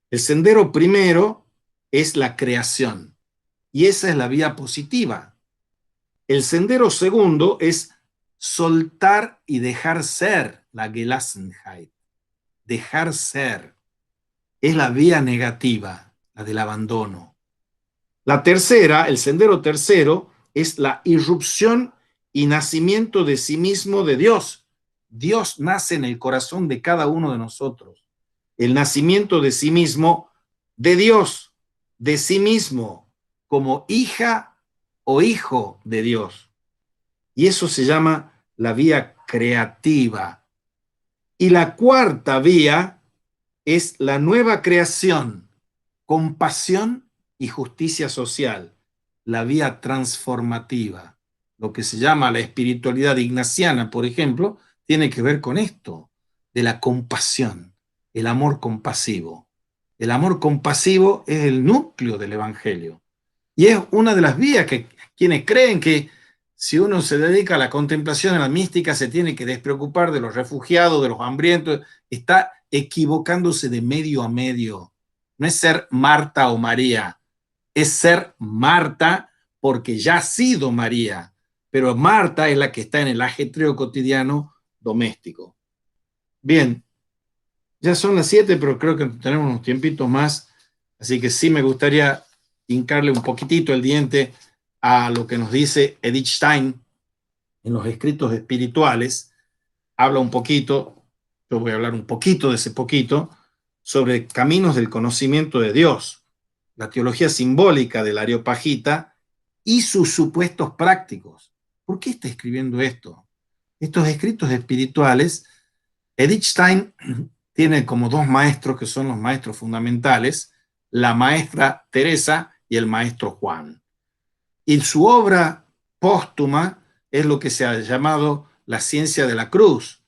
El sendero primero es la creación, y esa es la vía positiva. El sendero segundo es soltar y dejar ser, la Gelassenheit. Dejar ser. Es la vía negativa, la del abandono. La tercera, el sendero tercero, es la irrupción y nacimiento de sí mismo de Dios. Dios nace en el corazón de cada uno de nosotros. El nacimiento de sí mismo de Dios, de sí mismo, como hija o hijo de Dios. Y eso se llama la vía creativa. Y la cuarta vía es la nueva creación, compasión y justicia social, la vía transformativa. Lo que se llama la espiritualidad ignaciana, por ejemplo, tiene que ver con esto, de la compasión, el amor compasivo. El amor compasivo es el núcleo del Evangelio. Y es una de las vías que quienes creen que si uno se dedica a la contemplación, a la mística, se tiene que despreocupar de los refugiados, de los hambrientos, está equivocándose de medio a medio. No es ser Marta o María, es ser Marta porque ya ha sido María, pero Marta es la que está en el ajetreo cotidiano doméstico. Bien, ya son las 7, pero creo que tenemos unos tiempitos más, así que sí me gustaría hincarle un poquitito el diente a lo que nos dice Edith Stein en los escritos espirituales. Habla un poquito, yo voy a hablar un poquito de ese poquito, sobre caminos del conocimiento de Dios, la teología simbólica del Areopagita y sus supuestos prácticos. ¿Por qué está escribiendo esto? Estos escritos espirituales, Edith Stein tiene como 2 maestros que son los maestros fundamentales, la maestra Teresa y el maestro Juan. Y su obra póstuma es lo que se ha llamado la ciencia de la cruz,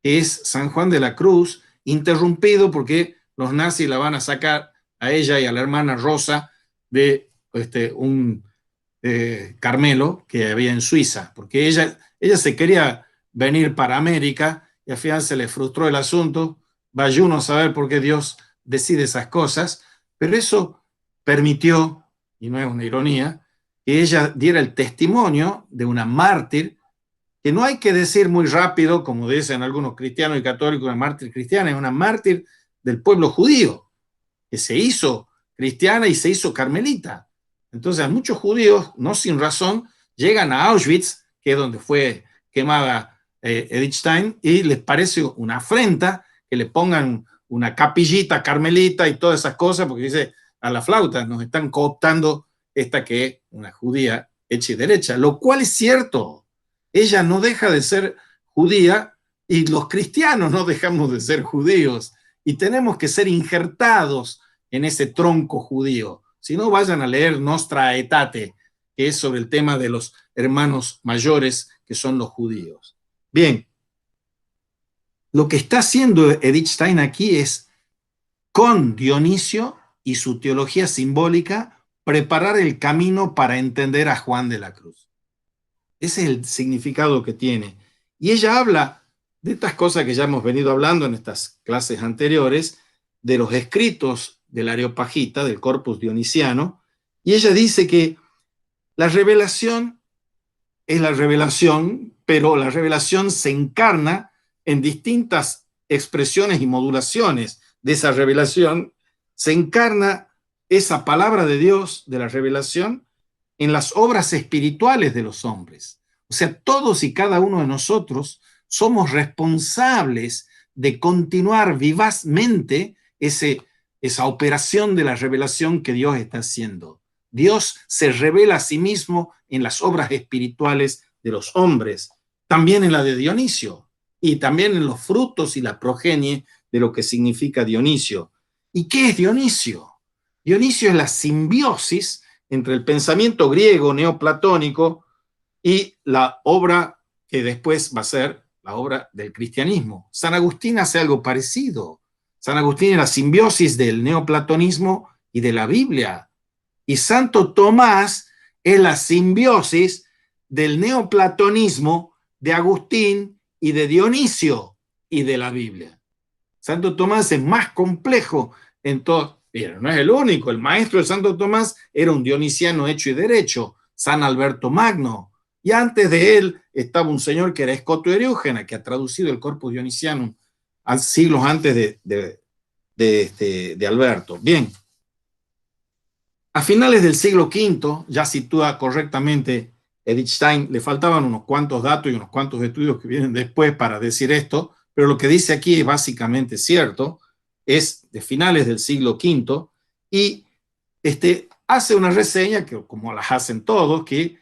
que es San Juan de la Cruz, interrumpido porque los nazis la van a sacar a ella y a la hermana Rosa de un Carmelo que había en Suiza, porque ella se quería venir para América y al final se le frustró el asunto. Vaya uno a saber por qué Dios decide esas cosas, pero eso permitió, y no es una ironía, que ella diera el testimonio de una mártir, que no hay que decir muy rápido, como dicen algunos cristianos y católicos, una mártir cristiana, es una mártir del pueblo judío, que se hizo cristiana y se hizo carmelita. Entonces, muchos judíos, no sin razón, llegan a Auschwitz, que es donde fue quemada Edith Stein, y les parece una afrenta que le pongan una capillita carmelita y todas esas cosas, porque dice, a la flauta nos están cooptando esta que es una judía hecha y derecha, lo cual es cierto. Ella no deja de ser judía y los cristianos no dejamos de ser judíos y tenemos que ser injertados en ese tronco judío. Si no, vayan a leer Nostra Aetate, que es sobre el tema de los hermanos mayores que son los judíos. Bien, lo que está haciendo Edith Stein aquí es, con Dionisio y su teología simbólica, preparar el camino para entender a Juan de la Cruz. Ese es el significado que tiene. Y ella habla de estas cosas que ya hemos venido hablando en estas clases anteriores, de los escritos del Areopagita, del Corpus Dionisiano, y ella dice que la revelación es la revelación, pero la revelación se encarna en distintas expresiones y modulaciones de esa revelación. Se encarna esa palabra de Dios, de la revelación, en las obras espirituales de los hombres. O sea, todos y cada uno de nosotros somos responsables de continuar vivazmente esa operación de la revelación que Dios está haciendo. Dios se revela a sí mismo en las obras espirituales de los hombres, también en la de Dionisio, y también en los frutos y la progenie de lo que significa Dionisio. ¿Y qué es Dionisio? Dionisio es la simbiosis entre el pensamiento griego neoplatónico y la obra que después va a ser la obra del cristianismo. San Agustín hace algo parecido. San Agustín es la simbiosis del neoplatonismo y de la Biblia. Y Santo Tomás es la simbiosis del neoplatonismo de Agustín y de Dionisio y de la Biblia. Santo Tomás es más complejo en todo, pero no es el único. El maestro de Santo Tomás era un dionisiano hecho y derecho, San Alberto Magno. Y antes de él estaba un señor que era Escoto Eriúgena, que ha traducido el Corpus Dionisianum siglos antes de Alberto. Bien. A finales del siglo V, ya sitúa correctamente Edith Stein, le faltaban unos cuantos datos y unos cuantos estudios que vienen después para decir esto, pero lo que dice aquí es básicamente cierto, es de finales del siglo V, y hace una reseña, que como las hacen todos, que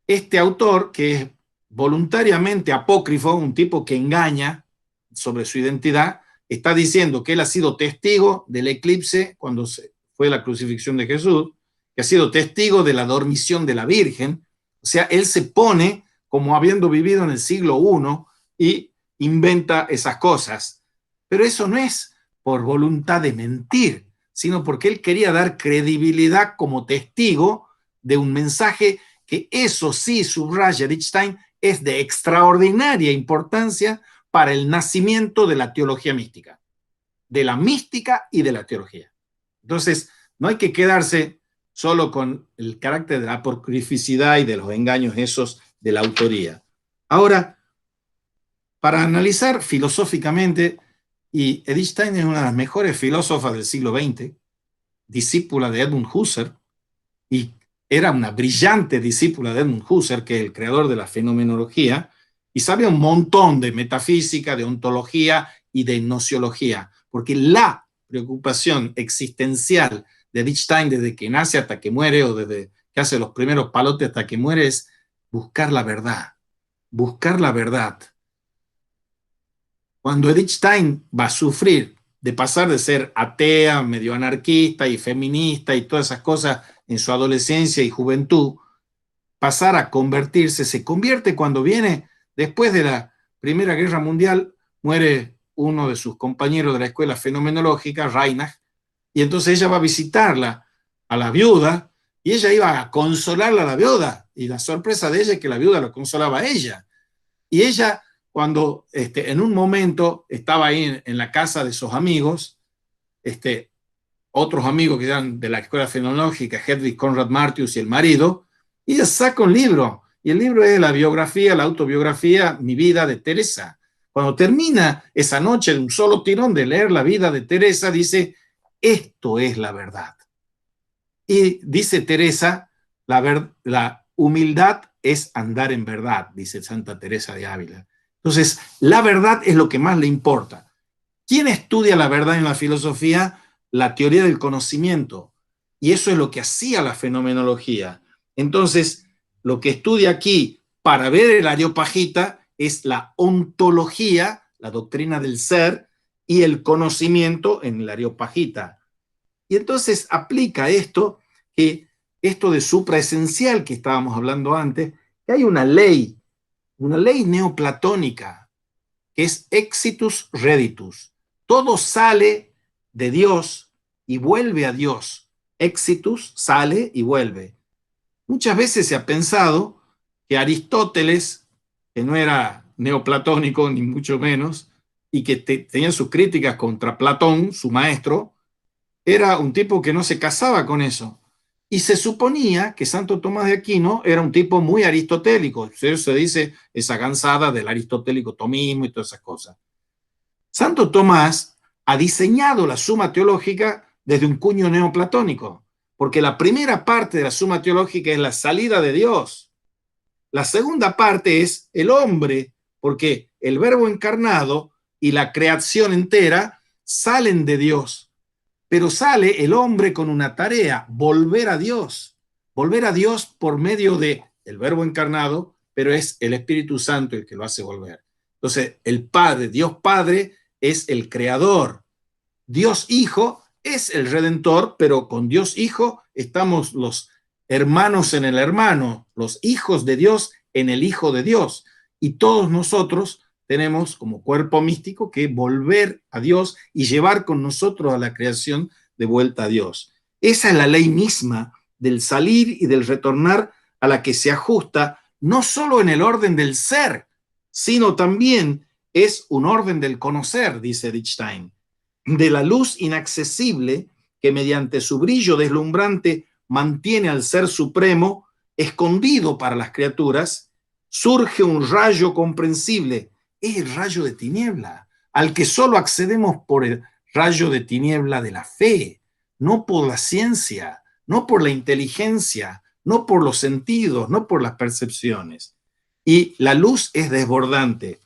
este autor, que es voluntariamente apócrifo, un tipo que engaña sobre su identidad, está diciendo que él ha sido testigo del eclipse cuando fue la crucifixión de Jesús, que ha sido testigo de la dormición de la Virgen. O sea, él se pone como habiendo vivido en el siglo I y inventa esas cosas. Pero eso no es por voluntad de mentir, sino porque él quería dar credibilidad como testigo de un mensaje que, eso sí, subraya Stein, es de extraordinaria importancia para el nacimiento de la teología mística, de la mística y de la teología. Entonces, no hay que quedarse solo con el carácter de la apocrificidad y de los engaños esos de la autoría. Ahora, para analizar filosóficamente, y Edith Stein es una de las mejores filósofas del siglo XX, discípula de Edmund Husserl, y era una brillante discípula de Edmund Husserl, que es el creador de la fenomenología, y sabe un montón de metafísica, de ontología y de gnoseología, porque la preocupación existencial de Edith Stein desde que nace hasta que muere, o desde que hace los primeros palotes hasta que muere, es buscar la verdad. Buscar la verdad. Cuando Edith Stein va a sufrir de pasar de ser atea, medio anarquista y feminista y todas esas cosas en su adolescencia y juventud, pasar a convertirse, se convierte cuando viene, después de la Primera Guerra Mundial, muere uno de sus compañeros de la escuela fenomenológica, Reinach, y entonces ella va a visitarla, a la viuda, y ella iba a consolarla a la viuda, y la sorpresa de ella es que la viuda lo consolaba a ella. Y ella, cuando en un momento estaba ahí en la casa de sus amigos, otros amigos que eran de la escuela fenomenológica, Hedwig Conrad Martius y el marido, y ella saca un libro, y el libro es la biografía, la autobiografía, Mi vida de Teresa. Cuando termina esa noche de un solo tirón de leer la vida de Teresa, dice, esto es la verdad. Y dice Teresa, la humildad es andar en verdad, dice Santa Teresa de Ávila. Entonces, la verdad es lo que más le importa. ¿Quién estudia la verdad en la filosofía? La teoría del conocimiento. Y eso es lo que hacía la fenomenología. Entonces, lo que estudia aquí para ver el Areopagita es la ontología, la doctrina del ser, y el conocimiento en el Areopagita. Y entonces aplica esto de supraesencial que estábamos hablando antes, que hay una ley neoplatónica, que es exitus reditus. Todo sale de Dios y vuelve a Dios. Exitus sale y vuelve. Muchas veces se ha pensado que Aristóteles, que no era neoplatónico ni mucho menos, y que tenía sus críticas contra Platón, su maestro, era un tipo que no se casaba con eso. Y se suponía que Santo Tomás de Aquino era un tipo muy aristotélico. Eso se dice esa gansada del aristotélico tomismo y todas esas cosas. Santo Tomás ha diseñado la Suma Teológica desde un cuño neoplatónico, porque la primera parte de la Suma Teológica es la salida de Dios. La segunda parte es el hombre, porque el Verbo encarnado y la creación entera salen de Dios, pero sale el hombre con una tarea, volver a Dios por medio de el Verbo encarnado, pero es el Espíritu Santo el que lo hace volver. Entonces, el Padre, Dios Padre, es el creador. Dios Hijo es el Redentor, pero con Dios Hijo estamos los hermanos en el hermano, los hijos de Dios en el Hijo de Dios. Y todos nosotros tenemos como cuerpo místico que volver a Dios y llevar con nosotros a la creación de vuelta a Dios. Esa es la ley misma del salir y del retornar, a la que se ajusta no solo en el orden del ser, sino también es un orden del conocer, dice Richstein, de la luz inaccesible que mediante su brillo deslumbrante mantiene al ser supremo escondido para las criaturas, surge un rayo comprensible. Es el rayo de tiniebla, al que solo accedemos por el rayo de tiniebla de la fe, no por la ciencia, no por la inteligencia, no por los sentidos, no por las percepciones. Y la luz es desbordante.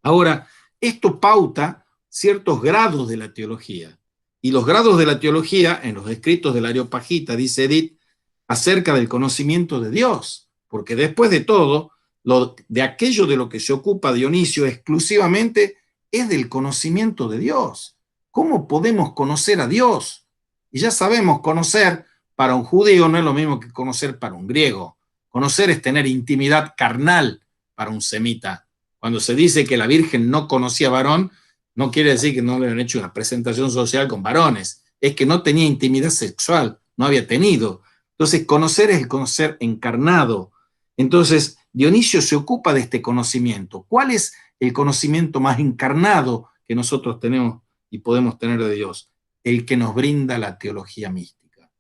Ahora, esto pauta ciertos grados de la teología. Y los grados de la teología, en los escritos del Areopagita, dice Edith, acerca del conocimiento de Dios, porque después de todo, de aquello de lo que se ocupa Dionisio exclusivamente es del conocimiento de Dios. ¿Cómo podemos conocer a Dios? Y ya sabemos, conocer para un judío no es lo mismo que conocer para un griego. Conocer es tener intimidad carnal para un semita. Cuando se dice que la Virgen no conocía varón, no quiere decir que no le habían hecho una presentación social con varones, es que no tenía intimidad sexual, no había tenido. Entonces, conocer es el conocer encarnado. Entonces, Dionisio se ocupa de este conocimiento. ¿Cuál es el conocimiento más encarnado que nosotros tenemos y podemos tener de Dios? El que nos brinda la teología mística.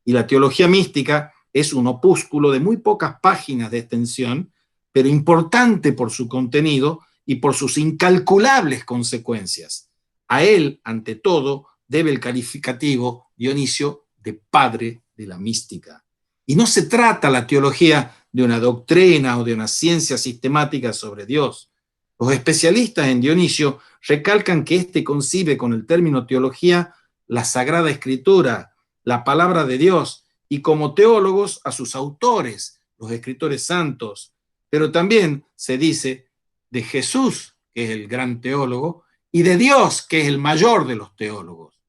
Y la teología mística es un opúsculo de muy pocas páginas de extensión, pero importante por su contenido y por sus incalculables consecuencias. A él, ante todo, debe el calificativo Dionisio de padre de la mística. Y no se trata la teología de una doctrina o de una ciencia sistemática sobre Dios. Los especialistas en Dionisio recalcan que éste concibe con el término teología la Sagrada Escritura, la palabra de Dios, y como teólogos a sus autores, los escritores santos. Pero también se dice de Jesús, que es el gran teólogo, y de Dios, que es el mayor de los teólogos.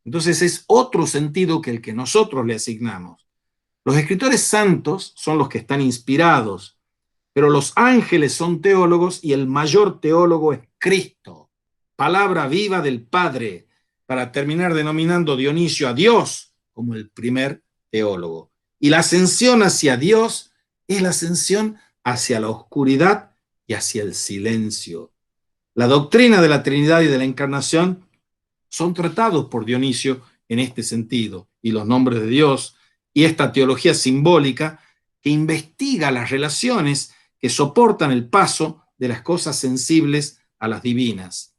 Entonces es otro sentido que el que nosotros le asignamos. Los escritores santos son los que están inspirados, pero los ángeles son teólogos y el mayor teólogo es Cristo, palabra viva del Padre, para terminar denominando Dionisio a Dios como el primer teólogo. Y la ascensión hacia Dios es la ascensión hacia la oscuridad y hacia el silencio. La doctrina de la Trinidad y de la Encarnación son tratados por Dionisio en este sentido, y los nombres de Dios y esta teología simbólica que investiga las relaciones que soportan el paso de las cosas sensibles a las divinas.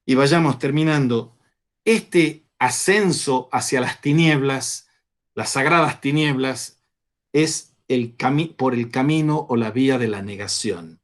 Y vayamos terminando. Este ascenso hacia las tinieblas, las sagradas tinieblas, es por el camino o la vía de la negación.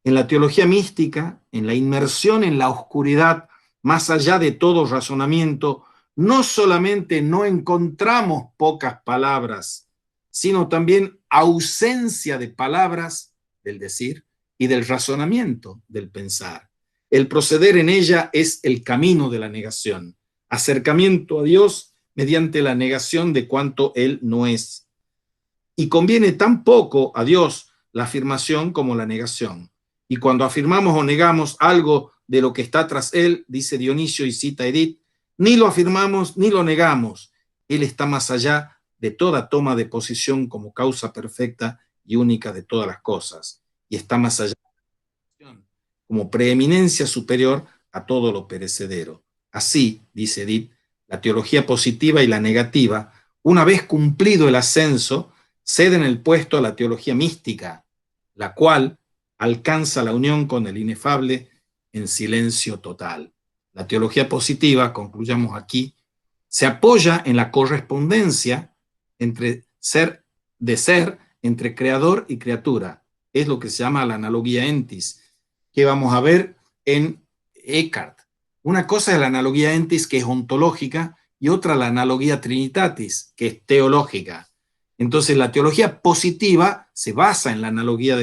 En la teología mística, en la inmersión en la oscuridad, más allá de todo razonamiento, no solamente no encontramos pocas palabras, sino también ausencia de palabras del decir y del razonamiento del pensar. El proceder en ella es el camino de la negación, acercamiento a Dios mediante la negación de cuanto Él no es. Y conviene tan poco a Dios la afirmación como la negación. Y cuando afirmamos o negamos algo de lo que está tras Él, dice Dionisio y cita Edith, ni lo afirmamos ni lo negamos. Él está más allá de toda toma de posición como causa perfecta y única de todas las cosas, y está más allá como preeminencia superior a todo lo perecedero. Así, dice Edith, la teología positiva y la negativa, una vez cumplido el ascenso, ceden el puesto a la teología mística, la cual alcanza la unión con el inefable en silencio total. La teología positiva, concluyamos aquí, se apoya en la correspondencia de ser entre creador y criatura. Es lo que se llama la analogía entis, que vamos a ver en Eckhart. Una cosa es la analogía entis, que es ontológica, y otra la analogía trinitatis, que es teológica. Entonces, la teología positiva se basa en la analogía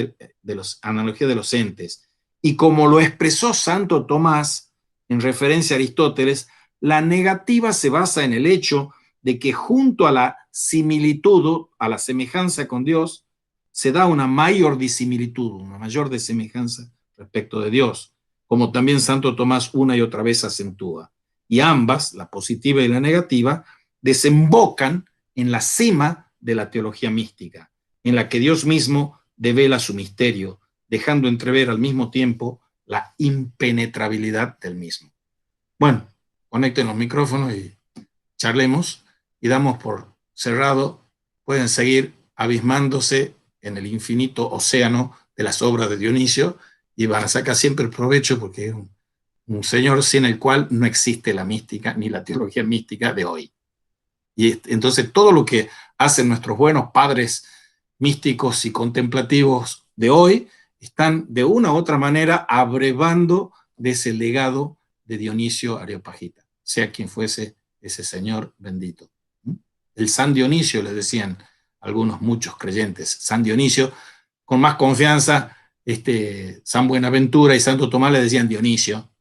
analogía de los entes. Y como lo expresó Santo Tomás, en referencia a Aristóteles, la negativa se basa en el hecho de que junto a la similitud, a la semejanza con Dios, se da una mayor disimilitud, una mayor desemejanza respecto de Dios, como también Santo Tomás una y otra vez acentúa. Y ambas, la positiva y la negativa, desembocan en la cima de la teología mística, en la que Dios mismo devela su misterio, dejando entrever al mismo tiempo la impenetrabilidad del mismo. Bueno, conecten los micrófonos y charlemos, y damos por cerrado. Pueden seguir abismándose en el infinito océano de las obras de Dionisio, y van a sacar siempre el provecho, porque es un señor sin el cual no existe la mística ni la teología mística de hoy. Y entonces todo lo que hacen nuestros buenos padres místicos y contemplativos de hoy están de una u otra manera abrevando de ese legado de Dionisio Areopagita, sea quien fuese ese señor bendito. El San Dionisio, les decían algunos, muchos creyentes, San Dionisio. Con más confianza, San Buenaventura y Santo Tomás le decían Dionisio.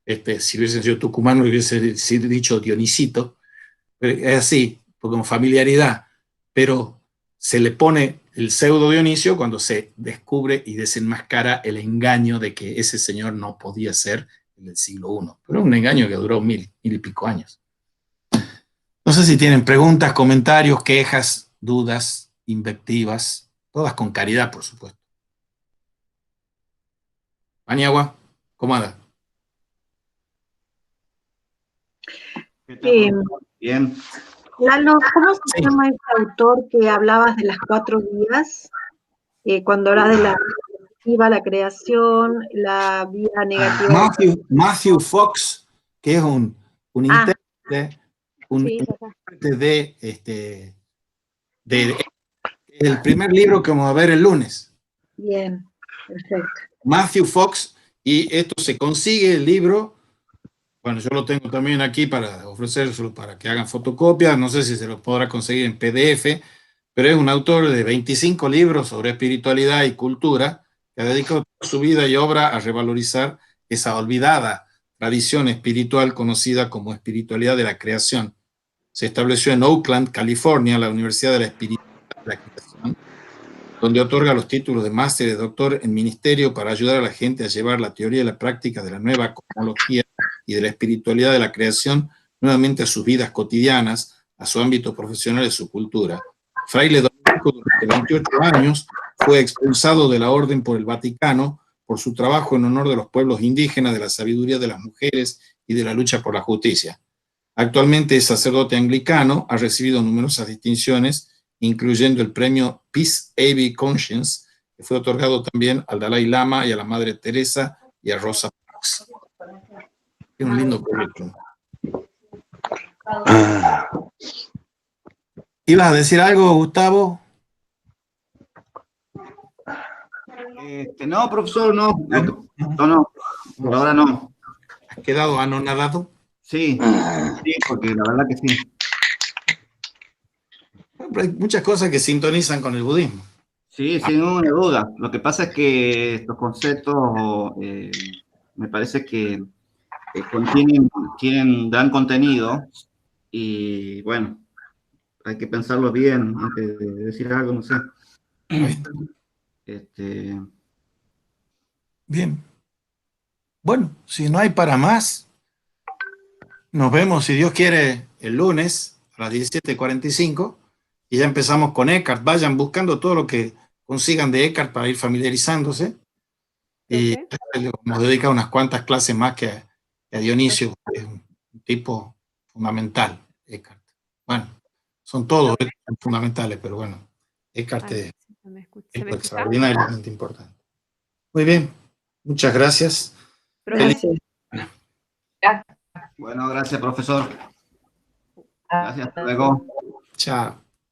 Si hubiesen sido tucumanos, hubiese dicho Dionisito. Es así, como familiaridad, pero se le pone el pseudo Dionisio cuando se descubre y desenmascara el engaño de que ese señor no podía ser del siglo I. Pero es un engaño que duró mil y pico años. No sé si tienen preguntas, comentarios, quejas, dudas, invectivas, todas con caridad, por supuesto. Paniagua, ¿cómo anda? Bien. Lalo, ¿cómo se llama ese autor que hablabas de las 4 vías? Cuando hablas de la positiva, la creación, la vía negativa. Matthew Fox, que es un intérprete, el primer libro que vamos a ver el lunes. Bien, perfecto. Matthew Fox, y esto se consigue el libro. Bueno, yo lo tengo también aquí para ofrecérselo para que hagan fotocopias. No sé si se lo podrá conseguir en PDF, pero es un autor de 25 libros sobre espiritualidad y cultura que ha dedicado su vida y obra a revalorizar esa olvidada tradición espiritual conocida como espiritualidad de la creación. Se estableció en Oakland, California, la Universidad de la Espiritualidad de la Creación, donde otorga los títulos de máster y de doctor en ministerio para ayudar a la gente a llevar la teoría y la práctica de la nueva cosmología y de la espiritualidad de la creación nuevamente a sus vidas cotidianas, a su ámbito profesional y a su cultura. Fraile dominico durante 28 años fue expulsado de la orden por el Vaticano por su trabajo en honor de los pueblos indígenas, de la sabiduría de las mujeres y de la lucha por la justicia. Actualmente es sacerdote anglicano, ha recibido numerosas distinciones, incluyendo el premio Peace A.B. Conscience, que fue otorgado también al Dalai Lama y a la Madre Teresa y a Rosa Parks. Es un lindo currículum. ¿Ibas a decir algo, Gustavo? No, profesor, no. No, por ahora no. ¿Has quedado anonadado? Sí, porque la verdad que sí. Hay muchas cosas que sintonizan con el budismo. Sí, sin ninguna duda. Lo que pasa es que estos conceptos me parece que tienen un gran contenido y bueno, hay que pensarlo bien antes de decir algo, no sé. Bien. Bueno, si no hay para más, nos vemos, si Dios quiere, el lunes a las 17:45 y ya empezamos con Eckhart. Vayan buscando todo lo que consigan de Eckhart para ir familiarizándose. Y le hemos dedicado unas cuantas clases más que a Dionisio, que es un tipo fundamental, Eckhart. Bueno, son todos fundamentales, pero bueno, Eckhart es extraordinariamente importante. Muy bien, muchas gracias. Gracias. Bueno, gracias, profesor. Gracias, hasta luego. Chao.